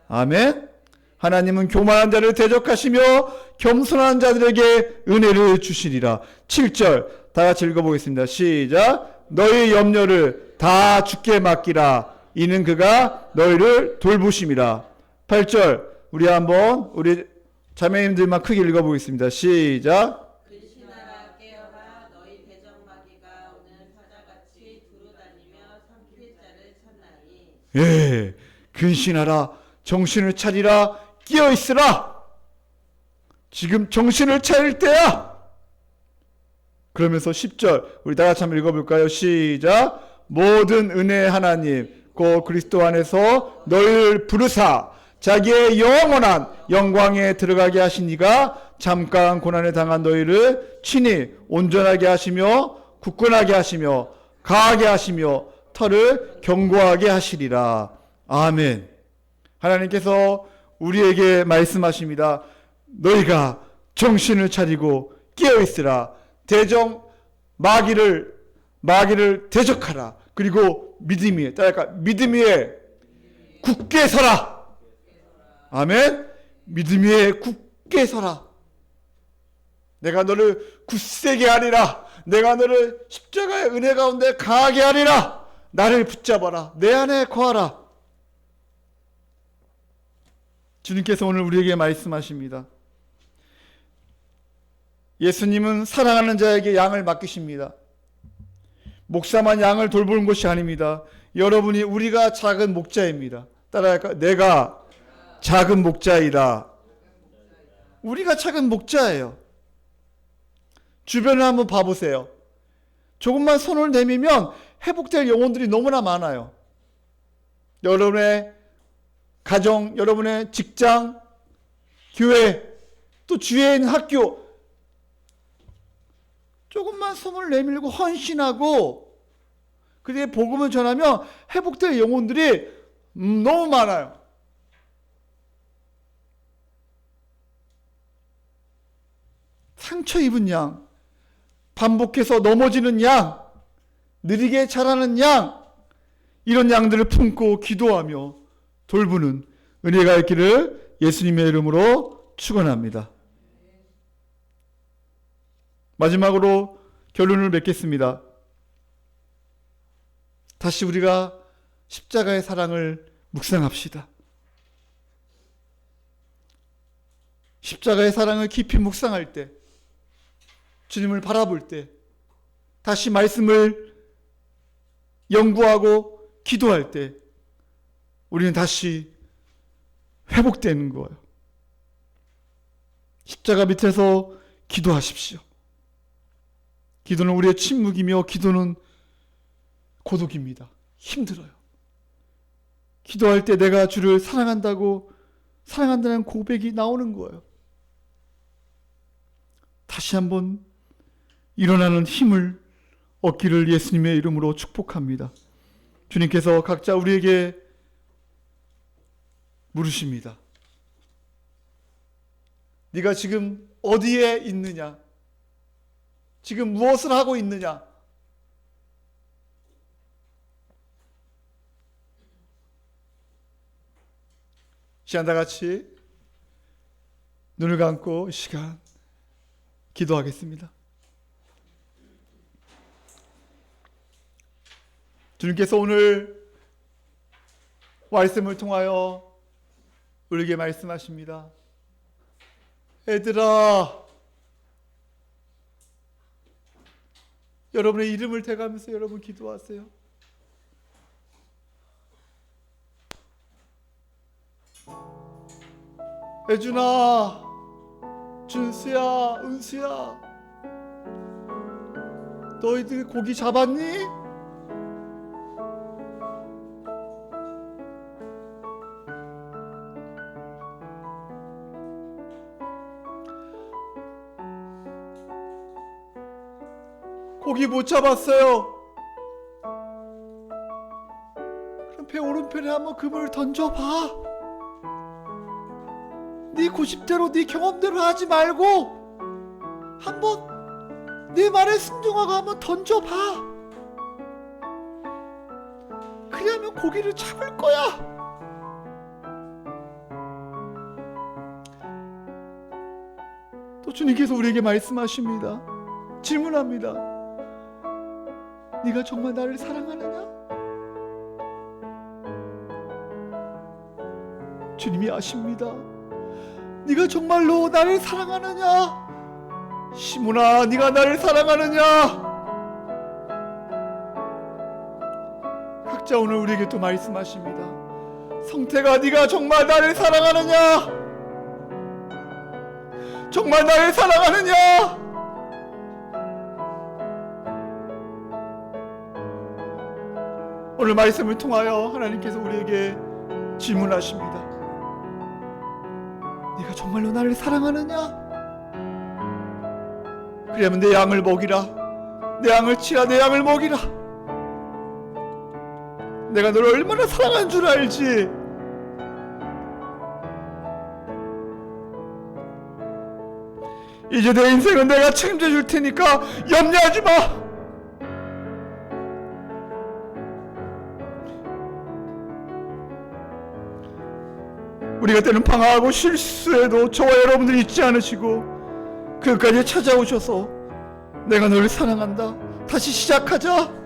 아멘. 하나님은 교만한 자를 대적하시며 겸손한 자들에게 은혜를 주시리라. 7절 다 같이 읽어보겠습니다. 시작. 너희 염려를 다 주께 맡기라. 이는 그가 너희를 돌보심이라. 8절 우리 자매님들만 크게 읽어보겠습니다. 시작. 근신하라 깨어라 너희 대적마귀가 오는 사자같이 두루다니며 삼킬 자를 찾나니. 예, 근신하라 정신을 차리라 깨어있으라. 지금 정신을 차릴 때야. 그러면서 10절 우리 다 같이 한번 읽어볼까요? 시작. 모든 은혜의 하나님 곧 그리스도 안에서 너희를 부르사 자기의 영원한 영광에 들어가게 하신 이가 잠깐 고난에 당한 너희를 친히 온전하게 하시며 굳건하게 하시며 강하게 하시며 털을 견고하게 하시리라. 아멘. 하나님께서 우리에게 말씀하십니다. 너희가 정신을 차리고 깨어있으라. 마귀를 대적하라. 그리고 믿음 위에 따라할까? 믿음 위에 굳게 서라. 아멘. 믿음 위에 굳게 서라. 내가 너를 굳세게 하리라. 내가 너를 십자가의 은혜 가운데 강하게 하리라. 나를 붙잡아라. 내 안에 거하라. 주님께서 오늘 우리에게 말씀하십니다. 예수님은 사랑하는 자에게 양을 맡기십니다. 목사만 양을 돌보는 것이 아닙니다. 여러분이 우리가 작은 목자입니다. 따라할까요? 내가 작은 목자이다. 우리가 작은 목자예요. 주변을 한번 봐보세요. 조금만 손을 내밀면 회복될 영혼들이 너무나 많아요. 여러분의 가정, 여러분의 직장, 교회, 또 주위에 있는 학교, 조금만 손을 내밀고 헌신하고 그들에게 복음을 전하면 회복될 영혼들이 너무 많아요. 상처 입은 양, 반복해서 넘어지는 양, 느리게 자라는 양, 이런 양들을 품고 기도하며 돌보는 은혜가 있기를 예수님의 이름으로 축원합니다. 마지막으로 결론을 맺겠습니다. 다시 우리가 십자가의 사랑을 묵상합시다. 십자가의 사랑을 깊이 묵상할 때, 주님을 바라볼 때, 다시 말씀을 연구하고 기도할 때 우리는 다시 회복되는 거예요. 십자가 밑에서 기도하십시오. 기도는 우리의 침묵이며 기도는 고독입니다. 힘들어요. 기도할 때 내가 주를 사랑한다는 고백이 나오는 거예요. 다시 한번 일어나는 힘을 얻기를 예수님의 이름으로 축복합니다. 주님께서 각자 우리에게 물으십니다. 네가 지금 어디에 있느냐? 지금 무엇을 하고 있느냐? 시간 다 같이 눈을 감고 이 시간 기도하겠습니다. 주님께서 오늘 말씀을 통하여 우리에게 말씀하십니다. 애들아, 여러분의 이름을 대가면서 여러분 기도하세요. 애준아, 준수야, 은수야, 너희들 고기 잡았니? 고기 못 잡았어요. 그럼 배 오른편에 한번 그물을 던져봐. 네 고집대로 네 경험대로 하지 말고 한번 네 말에 순종하고 한번 던져봐. 그래야면 고기를 잡을 거야. 또 주님께서 우리에게 말씀하십니다. 질문합니다. 네가 정말 나를 사랑하느냐? 주님이 아십니다. 네가 정말로 나를 사랑하느냐? 시몬아, 네가 나를 사랑하느냐? 각자 오늘 우리에게 또 말씀하십니다. 성태가, 네가 정말 나를 사랑하느냐? 정말 나를 사랑하느냐? 오늘 말씀을 통하여 하나님께서 우리에게 질문하십니다. 네가 정말로 나를 사랑하느냐? 그러면 내 양을 먹이라. 내 양을 치라. 내 양을 먹이라. 내가 너를 얼마나 사랑한 줄 알지? 이제 내 인생은 내가 책임져 줄 테니까 염려하지 마. 우리가 때는 방황하고 실수해도 저와 여러분들 잊지 않으시고 그까지 찾아오셔서 내가 너를 사랑한다. 다시 시작하자.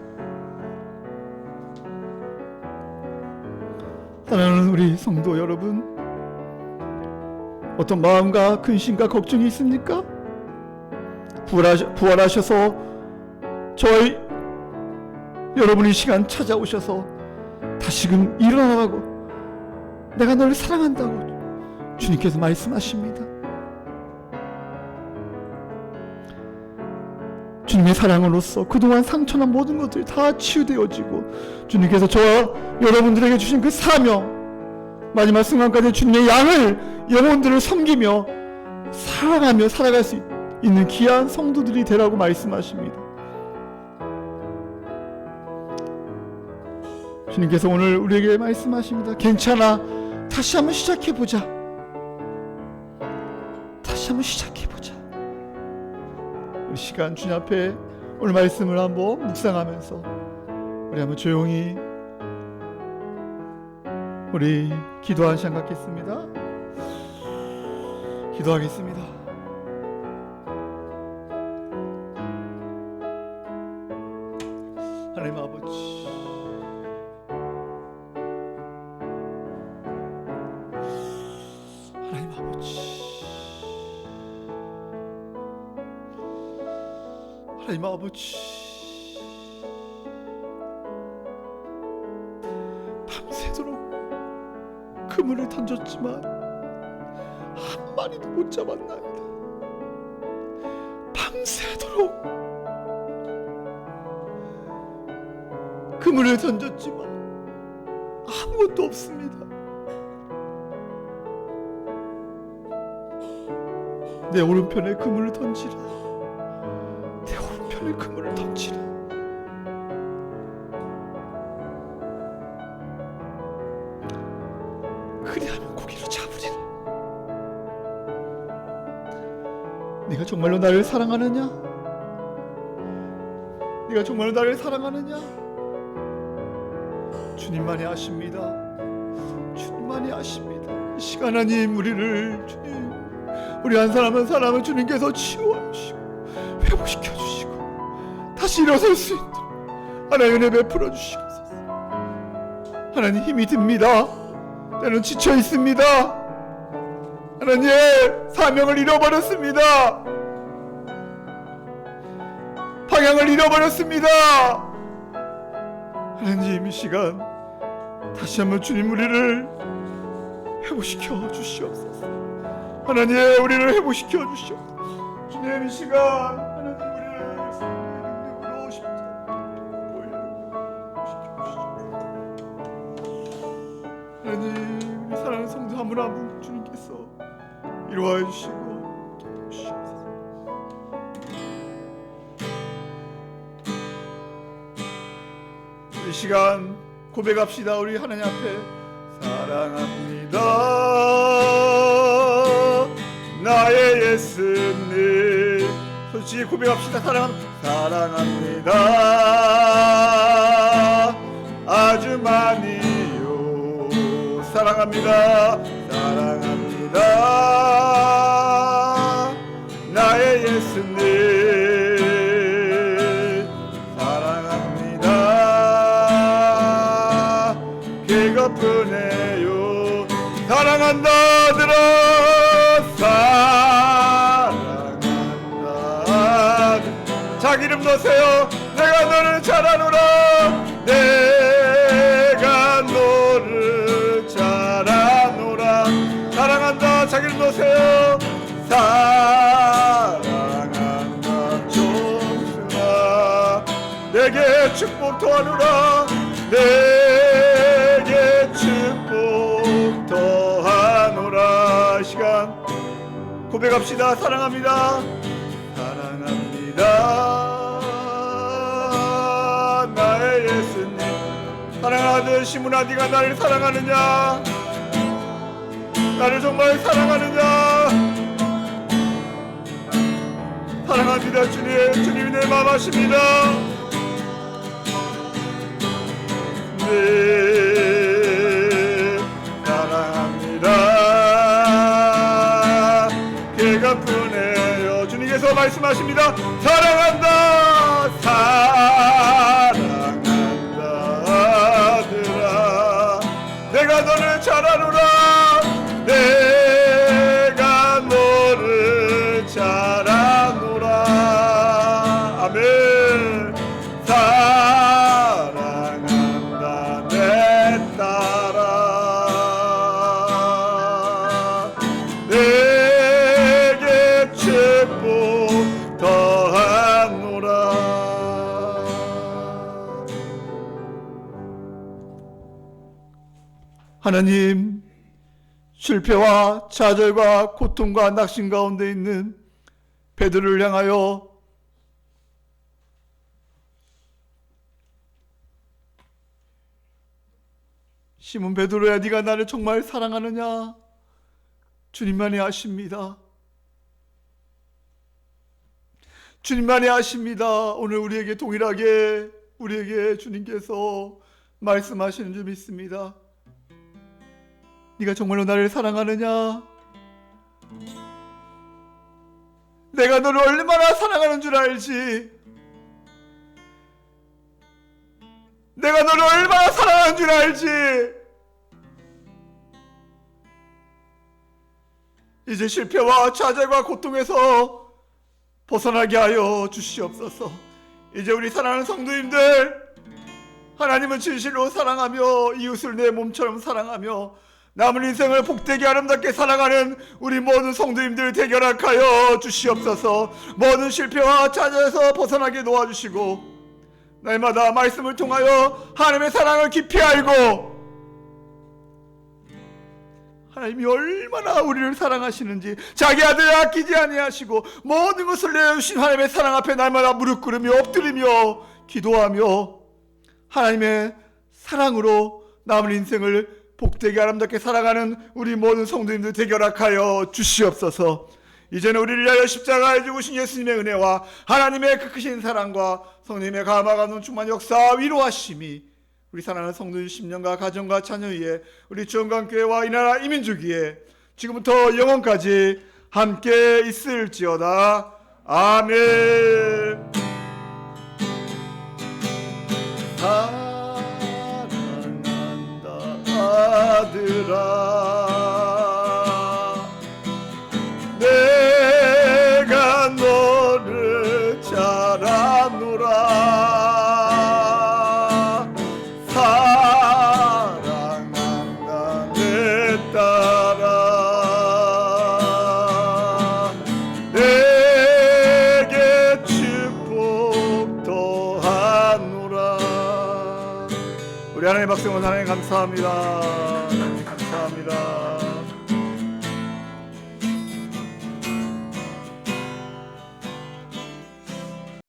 사랑하는 우리 성도 여러분, 어떤 마음과 근심과 걱정이 있습니까? 부활하셔서 저희 여러분의 시간 찾아오셔서 다시금 일어나라고, 내가 너를 사랑한다고 주님께서 말씀하십니다. 주님의 사랑으로서 그동안 상처난 모든 것들이 다 치유되어지고, 주님께서 저와 여러분들에게 주신 그 사명, 마지막 순간까지 주님의 양을, 영혼들을 섬기며 사랑하며 살아갈 수 있는 귀한 성도들이 되라고 말씀하십니다. 주님께서 오늘 우리에게 말씀하십니다. 괜찮아, 다시 한번 시작해보자. 다시 한번 시작해보자. 우리 시간 주님 앞에 오늘 말씀을 한번 묵상하면서 우리 한번 조용히 우리 기도하는 시간 갖겠습니다. 기도하겠습니다. 하나님 아버지, 하나님 아버지, 하나님 아버지, 밤새도록 그물을 던졌지만 한 마리도 못 잡았나이다. 밤새도록 그물을 던졌지만 아무것도 없습니다. 내 오른편에 그물을 던지라. 내 오른편에 그물을 던지라. 그리하면 고기를 잡으리라. 네가 정말로 나를 사랑하느냐? 네가 정말로 나를 사랑하느냐? 주님만이 아십니다. 주님만이 아십니다. 이 시간 하나님, 우리를 주님, 우리 한 사람 한 사람을 주님께서 치유하시고 회복시켜 주시고 다시 일어설 수 있도록 하나님 은혜 베풀어 주시옵소서. 하나님, 힘이 듭니다. 때는 지쳐 있습니다. 하나님, 사명을 잃어버렸습니다. 방향을 잃어버렸습니다. 하나님, 이 시간 다시 한번 주님 우리를 회복시켜 주시옵소서. 하나님, 우리를 회복시켜 주시옵소서. 주님, 이 시간 하나님 우리를 성령의 능력으로 십자가 하나님, 우리 사랑하는 성도 한 분 한 분 주님께서 이루어 주시고 주시옵소서. 이 시간 고백합시다. 우리 하나님 앞에 사랑합니다 나의 예수님. 솔직히 고백합시다. 사랑합니다 아주 많이요. 사랑합니다. 사랑합니다 나의 예수님. 사랑합니다 그것뿐이에요. 사랑한다 들어. 사랑한다. 자기 이름 넣으세요. 내가 너를 잘하노라. 내가 너를 잘하노라. 사랑한다. 자기 이름 넣으세요. 사랑한다. 종수나 내게 축복 더하노라. 내게 축복 더하노라. 시간 고백합시다. 사랑합니다. 사랑합니다 나의 예수님. 사랑하는 시므나, 네가 나를 사랑하느냐? 나를 정말 사랑하느냐? 사랑합니다. 주님, 주님이 내 마음 아십니다. 네, 사랑합니다. 그것뿐이에요. 주님께서 말씀하십니다. 사랑한다. 사랑한다 들아. 내가 너를 잘하노라. 내가 하나님, 실패와 좌절과 고통과 낙심 가운데 있는 베드로를 향하여 시몬 베드로야, 네가 나를 정말 사랑하느냐? 주님만이 아십니다. 주님만이 아십니다. 오늘 우리에게 동일하게 우리에게 주님께서 말씀하시는 줄 믿습니다. 네가 정말로 나를 사랑하느냐? 내가 너를 얼마나 사랑하는 줄 알지? 내가 너를 얼마나 사랑하는 줄 알지? 이제 실패와 좌절과 고통에서 벗어나게 하여 주시옵소서. 이제 우리 사랑하는 성도님들, 하나님은 진실로 사랑하며 이웃을 내 몸처럼 사랑하며 남은 인생을 복되게 아름답게 살아가는 우리 모든 성도님들 되게 허락하여 주시옵소서. 모든 실패와 좌절에서 벗어나게 도와주시고 날마다 말씀을 통하여 하나님의 사랑을 깊이 알고 하나님이 얼마나 우리를 사랑하시는지 자기 아들을 아끼지 아니하시고 모든 것을 내어주신 하나님의 사랑 앞에 날마다 무릎 꿇으며 엎드리며 기도하며 하나님의 사랑으로 남은 인생을 복되게 아름답게 살아가는 우리 모든 성도님들 되게 허락하여 주시옵소서. 이제는 우리를 위하여 십자가에 죽으신 예수님의 은혜와 하나님의 그 크신 사랑과 성령님의 감화가 넘충만 역사 위로하심이 우리 사랑하는 성도들 10년과 가정과 자녀 위에 우리 주원광교회와 이 나라 이민족위에 지금부터 영원까지 함께 있을지어다. 아멘. 사랑한다 아들아, 내가 너를 잘 아노라. 사랑한다 내 딸아, 내게 축복 더하노라. 우리 하나님 박수원 하나님 감사합니다.